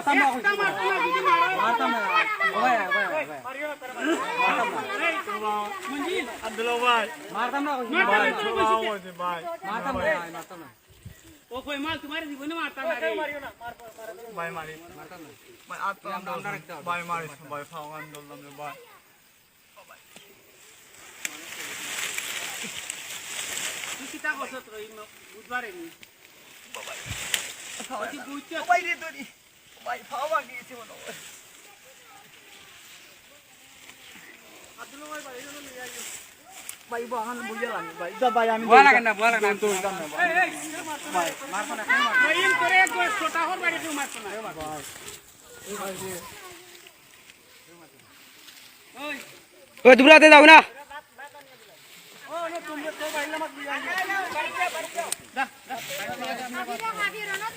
মারতাম না মারতাম না ওই মঞ্জিল আব্দুল ভাই মারতাম না ভাই ছোড়াও হইছে ভাই মারতাম না ও কই মাল তোমার জীবনে মারতাম না রে ভাই মারি মারতাম না ভাই আত্মা ভাই মারিস ভাই ফাওয়ান দললাম রে ভাই তুই কিতা বসত রই বুধবারে নি বাবা তুই বুঝছ ভাই রে তোরি ভাই ফাওয়া গিয়েছে মনে হয় আব্দুল ভাই বাড়ি গেল নিয়ে আইও ভাই বাহান বুঝলাম ভাই দা ভাই আমি বুয়া লাগেন না তো দাম না ভাই ভাই মারতাম না কেন মারতাম কইন করে এক ছোটা হর বাড়ি তুই মারছ না ভাই এই ভাই রে ওই ওই দুবরাতে যাও না ও না তুমি তো বাইলা মাত দিয়া যা মাগিরা মাগিরা না